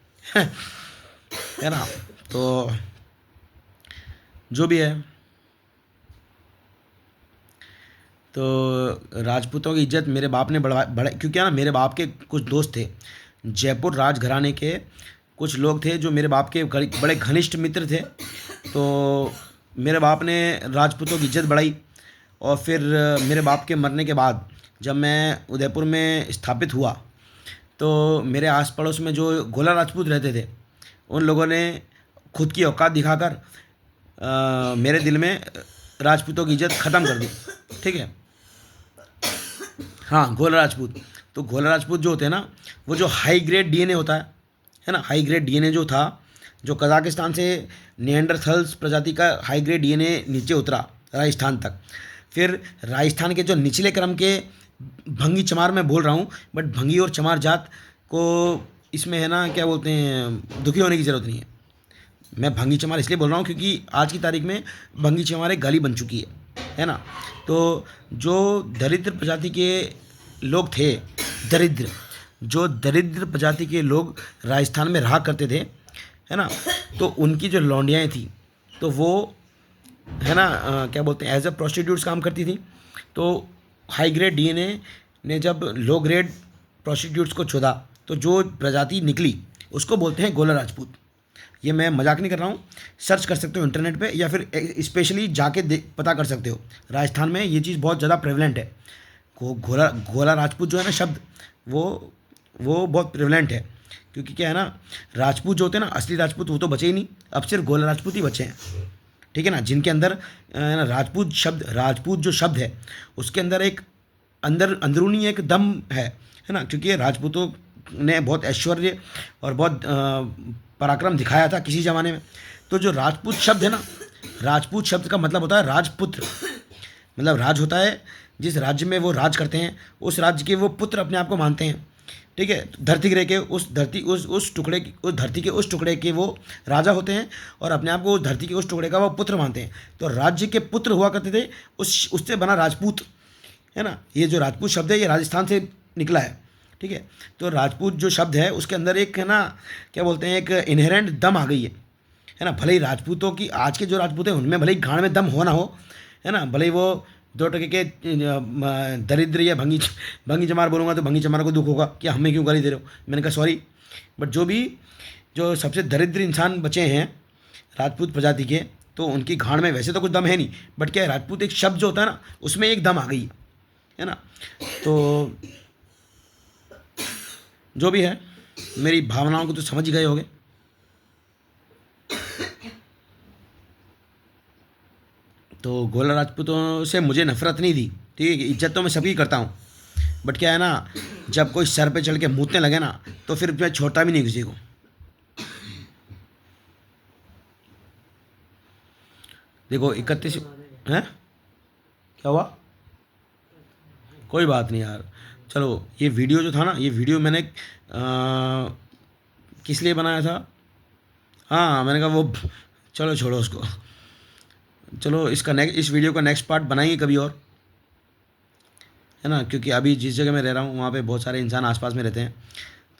है ना। तो जो भी है, तो राजपूतों की इज्जत मेरे बाप ने बढ़ा, क्योंकि ना मेरे बाप के कुछ दोस्त थे, जयपुर राजघराने के कुछ लोग थे जो मेरे बाप के बड़े घनिष्ठ मित्र थे। तो मेरे बाप ने राजपूतों की इज्जत बढ़ाई, और फिर मेरे बाप के मरने के बाद जब मैं उदयपुर में स्थापित हुआ, तो मेरे आस पड़ोस में जो गोला राजपूत रहते थे, उन लोगों ने खुद की औकात दिखाकर मेरे दिल में राजपूतों की इज्जत ख़त्म कर दी, ठीक है। हाँ, गोला राजपूत, तो गोला राजपूत जो होते हैं ना, वो जो हाई ग्रेड डीएनए होता है ना, हाई ग्रेड डीएनए जो था, जो कज़ाकिस्तान से निएंडरथल्स प्रजाति का हाई ग्रेड डीएनए नीचे उतरा राजस्थान तक। फिर राजस्थान के जो निचले क्रम के भंगी चमार मैं बोल रहा हूँ, बट भंगी और चमार जात को इसमें है ना क्या बोलते हैं, दुखी होने की ज़रूरत नहीं है। मैं भंगी चमार इसलिए बोल रहा हूँ क्योंकि आज की तारीख में भंगी चमार एक गाली बन चुकी है ना। तो जो दरिद्र प्रजाति के लोग थे, दरिद्र प्रजाति के लोग राजस्थान में रहा करते थे, है ना, तो उनकी जो लौंडियाएँ थी, तो वो है ना क्या बोलते हैं, एज अ प्रोस्टिट्यूट्स काम करती थी। तो हाई ग्रेड डीएनए ने जब लो ग्रेड प्रोस्टिट्यूट्स को चुदा, तो जो प्रजाति निकली उसको बोलते हैं गोला राजपूत। ये मैं मजाक नहीं कर रहा हूँ, सर्च कर सकते हो इंटरनेट पे, या फिर स्पेशली जाके पता कर सकते हो। राजस्थान में ये चीज़ बहुत ज़्यादा प्रेवलेंट है। घोला घोला राजपूत जो है ना शब्द, वो बहुत प्रिवलेंट है, क्योंकि क्या है ना, राजपूत जो होते हैं ना, असली राजपूत वो तो बचे ही नहीं, अब सिर्फ गोला राजपूत ही बचे हैं, ठीक है ना, जिनके अंदर ना राजपूत जो शब्द है उसके अंदर एक अंदरूनी एक दम है ना, क्योंकि ये राजपूतों ने बहुत ऐश्वर्य और बहुत पराक्रम दिखाया था किसी ज़माने में। तो जो राजपूत शब्द है ना, राजपूत शब्द का मतलब होता है राजपुत्र, मतलब राज होता है जिस राज्य में वो राज करते हैं, उस राज्य के वो पुत्र अपने आप को मानते हैं, ठीक है। धरती ग्रह के उस टुकड़े उस धरती के उस टुकड़े के वो राजा होते हैं और अपने आप को उस धरती के उस टुकड़े का वो पुत्र मानते हैं। तो राज्य के पुत्र हुआ करते थे, उससे बना राजपूत, है ना। ये जो राजपूत शब्द है ये राजस्थान से निकला है, ठीक है। तो राजपूत जो शब्द है उसके अंदर एक, है ना, क्या बोलते हैं, एक इनहेरेंट दम आ गई है ना। भले ही राजपूतों की, आज के जो राजपूत हैं उनमें भले ही गांड में दम हो ना हो, है ना, भले ही वो 2 टके के दरिद्र या भंगी चमार बोलूँगा तो भंगी चमार को दुख होगा कि हमें क्यों गाली दे रहे हो। मैंने कहा सॉरी, बट जो सबसे दरिद्र इंसान बचे हैं राजपूत प्रजाति के, तो उनकी घाड़ में वैसे तो कुछ दम है नहीं, बट क्या है, राजपूत एक शब्द जो होता है ना उसमें एक दम आ गई है ना। तो जो भी है, मेरी भावनाओं को तो समझ ही गए होंगे। तो गोला राजपूतों से मुझे नफरत नहीं थी, ठीक है, इज्जत तो मैं सभी करता हूँ, बट क्या है ना, जब कोई सर पे चढ़ के मूतने लगे ना तो फिर मैं छोड़ता भी नहीं किसी को। देखो 31 हैं, क्या हुआ, कोई बात नहीं यार, चलो। ये वीडियो जो था ना, ये वीडियो मैंने किस लिए बनाया था, हाँ मैंने कहा वो, चलो छोड़ो उसको, चलो इस वीडियो का नेक्स्ट पार्ट बनाएंगे कभी और, है ना, क्योंकि अभी जिस जगह मैं रह रहा हूँ वहाँ पे बहुत सारे इंसान आसपास में रहते हैं।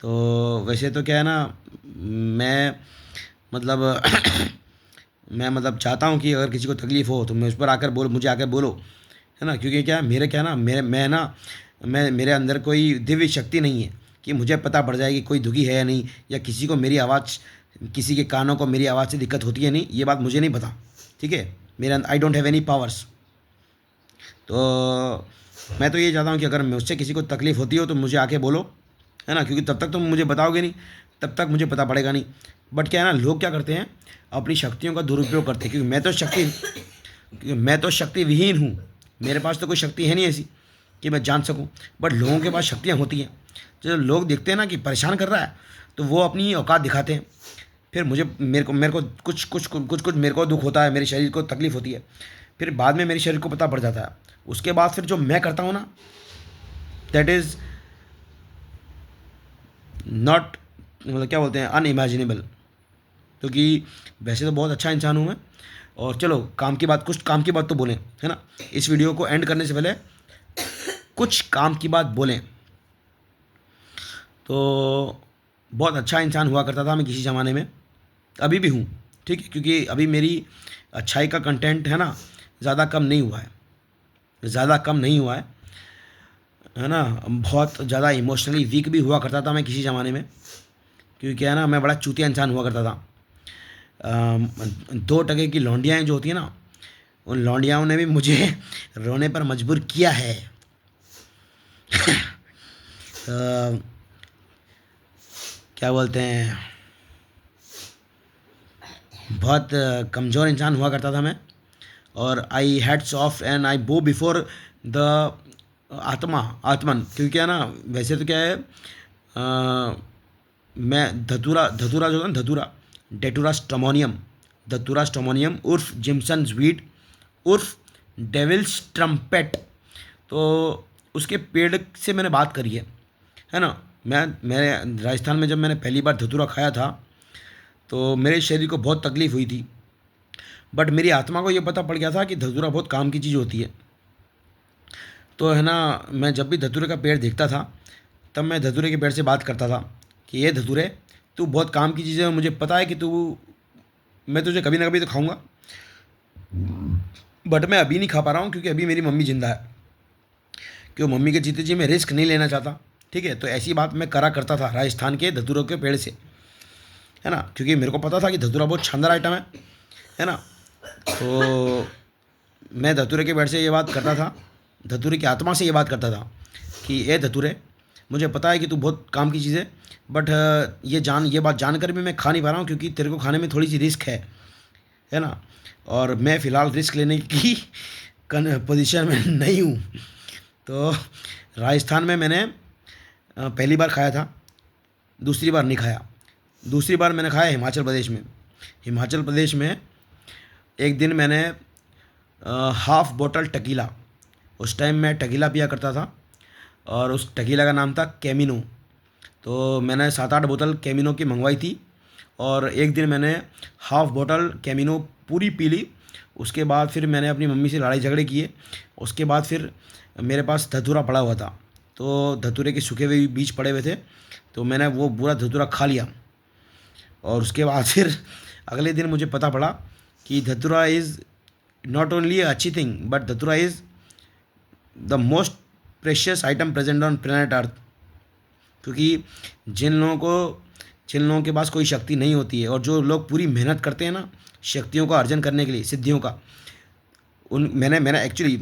तो वैसे तो क्या है ना, मैं मतलब मैं मतलब चाहता हूँ कि अगर किसी को तकलीफ़ हो तो मैं उस पर आकर मुझे आकर बोलो, है ना, क्योंकि क्या है, मेरे क्या है ना, मेरे अंदर कोई दिव्य शक्ति नहीं है कि मुझे पता पड़ जाए कि कोई दुखी है या नहीं, या किसी को मेरी आवाज़, किसी के कानों को मेरी आवाज़ से दिक्कत होती है नहीं, ये बात मुझे नहीं पता, ठीक है। मेरा I don't have any powers. तो मैं तो ये चाहता हूँ कि अगर मुझसे किसी को तकलीफ़ होती हो तो मुझे आके बोलो, है ना, क्योंकि तब तक तुम मुझे बताओगे नहीं, तब तक मुझे पता पड़ेगा नहीं। बट क्या है ना, लोग क्या करते हैं, अपनी शक्तियों का दुरुपयोग करते हैं, क्योंकि मैं तो शक्ति विहीन हूँ, मेरे पास तो कोई शक्ति है नहीं ऐसी कि मैं जान सकूँ। बट लोगों के पास शक्तियाँ होती हैं। जो लोग देखते हैं ना कि परेशान कर रहा है तो वो अपनी औकात दिखाते हैं, फिर मेरे को कुछ मेरे को दुख होता है, मेरे शरीर को तकलीफ़ होती है, फिर बाद में मेरे शरीर को पता पड़ जाता है। उसके बाद फिर जो मैं करता हूँ ना, दैट इज़ नॉट, मतलब क्या बोलते हैं, अनइमेजिनेबल। क्योंकि वैसे तो बहुत अच्छा इंसान हूँ मैं। और चलो कुछ काम की बात तो बोलें, है ना, इस वीडियो को एंड करने से पहले कुछ काम की बात बोलें। तो बहुत अच्छा इंसान हुआ करता था मैं किसी ज़माने में, अभी भी हूँ, ठीक है, क्योंकि अभी मेरी अच्छाई का कंटेंट है ना ज़्यादा कम नहीं हुआ है ना। बहुत ज़्यादा इमोशनली वीक भी हुआ करता था मैं किसी ज़माने में, क्योंकि क्या है ना, मैं बड़ा चूतिया इंसान हुआ करता था। 2 टके की लौंडियाएँ जो होती हैं ना, उन लौंडियाओं ने भी मुझे रोने पर मजबूर किया है। क्या बोलते हैं, बहुत कमज़ोर इंसान हुआ करता था मैं। और आई हैड्स ऑफ एंड आई बो बिफोर द आत्मन, क्योंकि क्या है ना, वैसे तो क्या है, मैं धतूरा जो है ना, धतूरा स्टोमोनियम उर्फ जिम्सन वीड उर्फ डेविल्स ट्रम्पेट, तो उसके पेड़ से मैंने बात करी है ना। मेरे राजस्थान में जब मैंने पहली बार धतूरा खाया था तो मेरे शरीर को बहुत तकलीफ़ हुई थी, बट मेरी आत्मा को ये पता पड़ गया था कि धतूरा बहुत काम की चीज़ होती है। तो है ना, मैं जब भी धतूरे का पेड़ देखता था तब मैं धतूरे के पेड़ से बात करता था कि ये धतूरे, तू बहुत काम की चीज़ है, मुझे पता है कि मैं तुझे कभी ना कभी तो खाऊंगा, बट मैं अभी नहीं खा पा रहा हूँ क्योंकि अभी मेरी मम्मी ज़िंदा है, क्यों मम्मी के जीते जी मैं रिस्क नहीं लेना चाहता, ठीक है। तो ऐसी बात मैं करा करता था राजस्थान के धतूरों के पेड़ से, है ना, क्योंकि मेरे को पता था कि धतूरा बहुत शानदार आइटम है ना। तो मैं धतूरे के पेड़ से ये बात करता था, धतूरे की आत्मा से ये बात करता था कि ए धतूरे, मुझे पता है कि तू बहुत काम की चीज़ है, बट ये बात जानकर भी मैं खा नहीं पा रहा हूँ क्योंकि तेरे को खाने में थोड़ी सी रिस्क है ना, और मैं फ़िलहाल रिस्क लेने की पोजीशन में नहीं हूँ। तो राजस्थान में मैंने पहली बार खाया था, दूसरी बार नहीं खाया। दूसरी बार मैंने खाया हिमाचल प्रदेश में। हिमाचल प्रदेश में एक दिन मैंने हाफ़ बोतल टकीला, उस टाइम मैं टकीला पिया करता था और उस टकीला का नाम था कैमिनो। तो मैंने 7-8 बोतल कैमिनो की मंगवाई थी और एक दिन मैंने हाफ़ बोतल कैमिनो पूरी पी ली। उसके बाद फिर मैंने अपनी मम्मी से लड़ाई झगड़े किए। उसके बाद फिर मेरे पास धतूरा पड़ा हुआ था, तो धतूरे के सूखे हुए बीज पड़े हुए थे, तो मैंने वो पूरा धतूरा खा लिया। और उसके बाद फिर अगले दिन मुझे पता पड़ा कि धतूरा इज़ नॉट ओनली अच्छी थिंग बट धतूरा is the most precious item present on planet earth. क्योंकि जिन लोगों के पास कोई शक्ति नहीं होती है और जो लोग पूरी मेहनत करते हैं ना शक्तियों का अर्जन करने के लिए, सिद्धियों का, उन मैंने एक्चुअली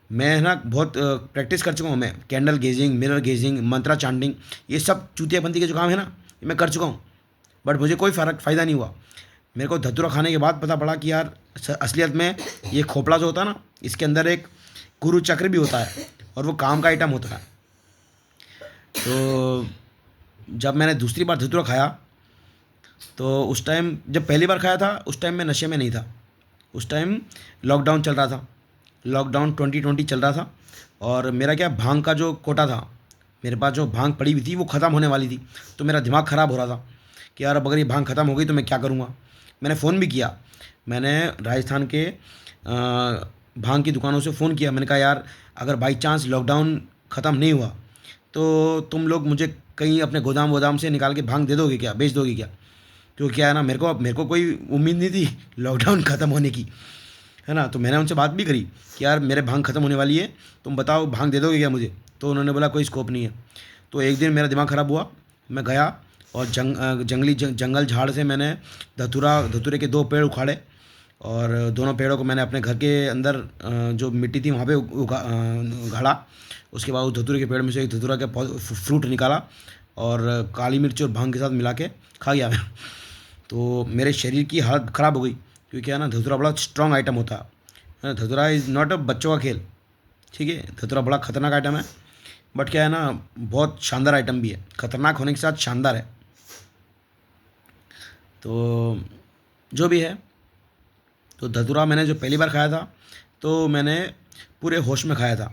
मैं ना बहुत प्रैक्टिस कर चुका हूँ। मैं कैंडल गेजिंग, मिरर गेजिंग, मंत्रा चांटिंग, ये सब चूतियापंथी के जो काम है ना ये मैं कर चुका हूँ, बट मुझे कोई फ़ायदा नहीं हुआ। मेरे को धतूरा खाने के बाद पता पड़ा कि यार असलियत में ये खोपड़ा जो होता है ना इसके अंदर एक गुरु चक्र भी होता है और वो काम का आइटम होता है। तो जब मैंने दूसरी बार धतूरा खाया तो उस टाइम, जब पहली बार खाया था उस टाइम मैं नशे में नहीं था। उस टाइम लॉकडाउन चल रहा था, लॉकडाउन 2020 चल रहा था और मेरा क्या भांग का जो कोटा था, मेरे पास जो भांग पड़ी हुई थी वो ख़त्म होने वाली थी। तो मेरा दिमाग ख़राब हो रहा था कि यार अब अगर ये भांग ख़त्म हो गई तो मैं क्या करूँगा। मैंने फ़ोन भी किया, मैंने राजस्थान के भांग की दुकानों से फ़ोन किया। मैंने कहा यार अगर बाई चांस लॉकडाउन ख़त्म नहीं हुआ तो तुम लोग मुझे कहीं अपने गोदाम से निकाल के भांग दे दोगे क्या, बेच दोगे क्या। तो क्या है ना, मेरे को कोई उम्मीद नहीं थी लॉकडाउन ख़त्म होने की, है ना। तो मैंने उनसे बात भी करी कि यार मेरे भांग ख़त्म होने वाली है, तुम बताओ भांग दे दोगे क्या मुझे। तो उन्होंने बोला कोई स्कोप नहीं है। तो एक दिन मेरा दिमाग ख़राब हुआ, मैं गया और जंगल झाड़ से मैंने धतूरे के 2 पेड़ उखाड़े और दोनों पेड़ों को मैंने अपने घर के अंदर जो मिट्टी थी वहाँ पे गाड़ा। उसके बाद उस धतूरे के पेड़ में से एक धतूरा का फ्रूट निकाला और काली मिर्च और भांग के साथ मिला के खा गया मैं। तो मेरे शरीर की हालत ख़राब हो गई क्योंकि क्या है ना, धतूरा बड़ा स्ट्रॉन्ग आइटम होता है ना। धतूरा इज़ नॉट अ बच्चों का खेल, ठीक है। धतूरा बड़ा ख़तरनाक आइटम है, बट क्या है ना बहुत शानदार आइटम भी है, ख़तरनाक होने के साथ शानदार है। तो जो भी है, तो धतूरा मैंने जो पहली बार खाया था तो मैंने पूरे होश में खाया था,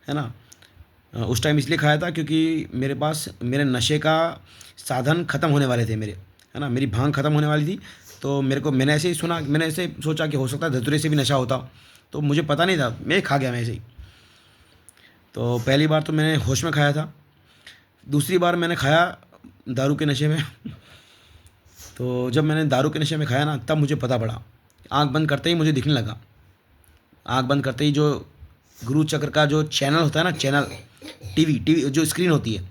है ना। उस टाइम इसलिए खाया था क्योंकि मेरे पास मेरे नशे का साधन ख़त्म होने वाले थे मेरे, है ना। मेरी भांग ख़त्म होने वाली थी। तो मैंने ऐसे ही सुना, मैंने ऐसे सोचा कि हो सकता है धतूरे से भी नशा होता, तो मुझे पता नहीं था, मैं खा गया मैं ऐसे ही। तो पहली बार तो मैंने होश में खाया था, दूसरी बार मैंने खाया दारू के नशे में। तो जब मैंने दारू के नशे में खाया ना तब मुझे पता पड़ा, आँख बंद करते ही मुझे दिखने लगा। आँख बंद करते ही जो गुरु चक्र का जो चैनल होता है ना, चैनल टीवी जो स्क्रीन होती है,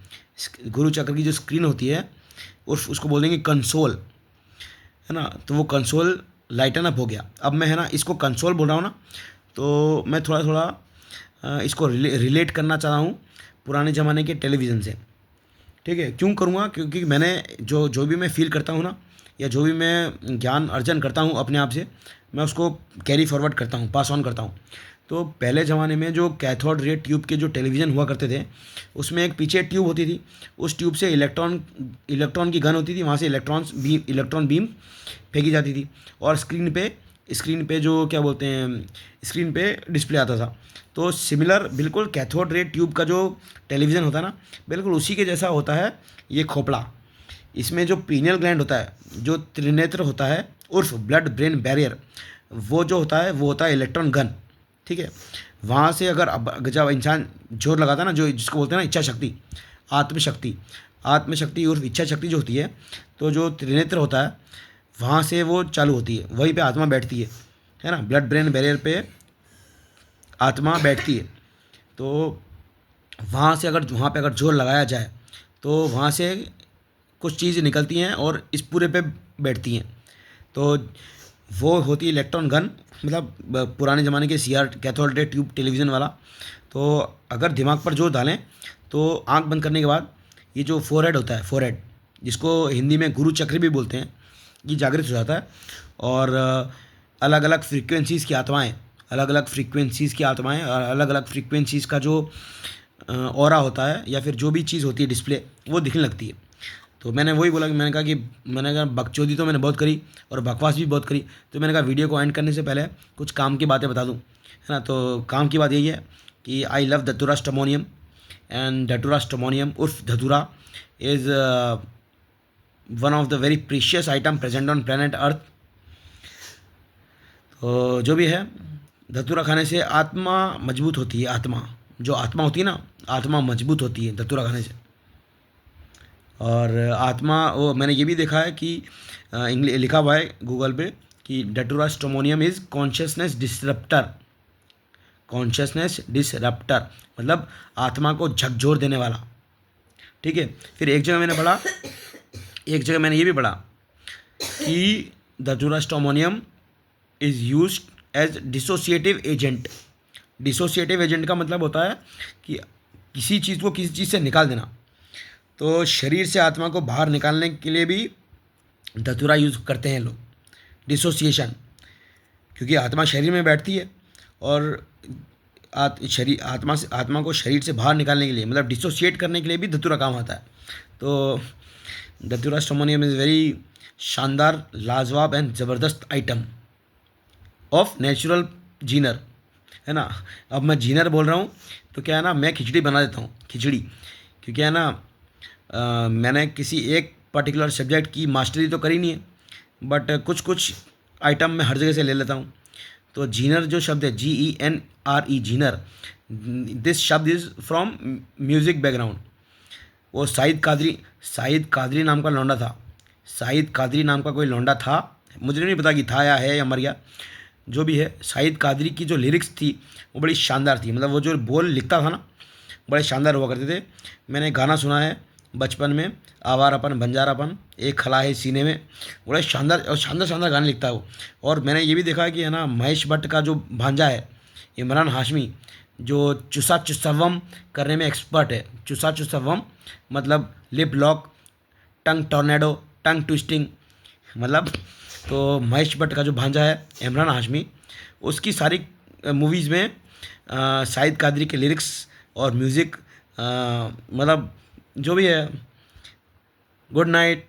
गुरु चक्र की जो स्क्रीन होती है उसको बोल देंगे कंसोल, है ना। तो वो कंसोल लाइटन अप हो गया। अब मैं, है ना, इसको कंसोल बोल रहा हूँ ना, तो मैं थोड़ा थोड़ा इसको रिलेट करना चाह रहा हूँ पुराने ज़माने के टेलीविज़न से, ठीक है। क्यों करूँगा, क्योंकि मैंने जो भी मैं फील करता हूँ ना, या जो भी मैं ज्ञान अर्जन करता हूँ अपने आप से, मैं उसको कैरी फॉरवर्ड करता हूँ, पास ऑन करता हूँ। तो पहले ज़माने में जो कैथोड रे ट्यूब के जो टेलीविज़न हुआ करते थे उसमें एक पीछे ट्यूब होती थी, उस ट्यूब से इलेक्ट्रॉन की गन होती थी, वहाँ से इलेक्ट्रॉन बीम फेंकी जाती थी और स्क्रीन पे जो क्या बोलते हैं, स्क्रीन पे डिस्प्ले आता था। तो सिमिलर बिल्कुल कैथोड रे ट्यूब का जो टेलीविज़न होता है ना, बिल्कुल उसी के जैसा होता है ये खोपड़ा। इसमें जो पीनियल ग्लैंड होता है, जो त्रिनेत्र होता है उर्फ ब्लड ब्रेन बैरियर, वो जो होता है वो होता है इलेक्ट्रॉन गन, ठीक है। वहाँ से अगर जब इंसान जोर लगाता है ना, जो जिसको बोलते हैं ना इच्छा शक्ति, आत्मशक्ति उर्फ इच्छा शक्ति जो होती है, तो जो त्रिनेत्र होता है वहाँ से वो चालू होती है, वहीं पे आत्मा बैठती है ना। ब्लड ब्रेन बैरियर पे आत्मा बैठती है। तो वहाँ पे अगर जोर लगाया जाए तो वहाँ से कुछ चीज़ निकलती हैं और इस पूरे पे बैठती हैं। तो वो होती है इलेक्ट्रॉन गन, मतलब पुराने ज़माने के CR cathode ray tube television वाला। तो अगर दिमाग पर जोर डालें तो आंख बंद करने के बाद ये जो फोरहेड होता है, फोरहेड जिसको हिंदी में गुरु चक्र भी बोलते हैं, ये जागृत हो जाता है। और अलग अलग फ्रीक्वेंसीज़ की आत्माएं, अलग अलग फ्रीक्वेंसीज़ की आत्माएं और अलग अलग फ्रीक्वेंसीज़ का जो ऑरा होता है या फिर जो भी चीज़ होती है डिस्प्ले, वो दिखने लगती है। तो मैंने वही बोला कि मैंने कहा बकचोदी तो मैंने बहुत करी और बकवास भी बहुत करी। तो मैंने कहा वीडियो को एंड करने से पहले कुछ काम की बातें बता दूं, है ना। तो काम की बात यही है कि आई लव धतूरा स्टमोनियम, एंड धतूरा स्टमोनियम उर्फ धतूरा is one of the very precious item present on planet earth. तो जो भी है, धतूरा खाने से आत्मा मजबूत होती है। आत्मा, जो आत्मा होती है ना, आत्मा मजबूत होती है धतूरा खाने से। और आत्मा, वो मैंने ये भी देखा है कि इंग्लिश लिखा हुआ है गूगल पे कि datura stramonium is consciousness disruptor. Consciousness disruptor मतलब आत्मा को झकझोर देने वाला। ठीक है। फिर एक जगह मैंने ये भी पढ़ा कि datura stramonium is use as dissociative agent. Dissociative agent का मतलब होता है कि किसी चीज़ को किसी चीज़ से निकाल देना। तो शरीर से आत्मा को बाहर निकालने के लिए भी धतूरा यूज़ करते हैं लोग, डिसोसिएशन। क्योंकि आत्मा शरीर में बैठती है और आत्मा को शरीर से बाहर निकालने के लिए, मतलब डिसोसिएट करने के लिए भी धतूरा काम आता है। तो धतूरा स्टोमोनियम इज़ वेरी शानदार, लाजवाब एंड ज़बरदस्त आइटम ऑफ नेचुरल जीनर, है ना। अब मैं जीनर बोल रहा हूँ तो क्या है ना, मैं खिचड़ी बना देता हूँ, खिचड़ी। क्योंकि है ना, मैंने किसी एक पर्टिकुलर सब्जेक्ट की मास्टरी तो करी नहीं है, बट कुछ कुछ आइटम मैं हर जगह से ले लेता हूँ। तो जीनर जो शब्द है, GENRE, जीनर, दिस शब्द इज़ फ्रॉम म्यूज़िक बैकग्राउंड। वो साहिद कादरी नाम का लौंडा था। साहिद कादरी नाम का कोई लौंडा था, मुझे नहीं पता कि था या है या मर गया, जो भी है। साहिद कादरी की जो लिरिक्स थी वो बड़ी शानदार थी, मतलब वो जो बोल लिखता था ना, बड़े शानदार हुआ करते थे। मैंने गाना सुना है बचपन में, आवारापन बंजारापन एक खला है सीने में, बड़े शानदार और शानदार शानदार गाने लिखता है वो। और मैंने ये भी देखा है कि है ना, महेश भट्ट का जो भांजा है इमरान हाशमी, जो चुसा चुसवम करने में एक्सपर्ट है। चुसा चुसवम मतलब लिप लॉक, टंग टॉर्नेडो, टंग ट्विस्टिंग, मतलब। तो महेश भट्ट का जो भांजा है इमरान हाशमी, उसकी सारी मूवीज़ में साहिद कादरी के लिरिक्स और म्यूज़िक, मतलब जो भी है। Good night.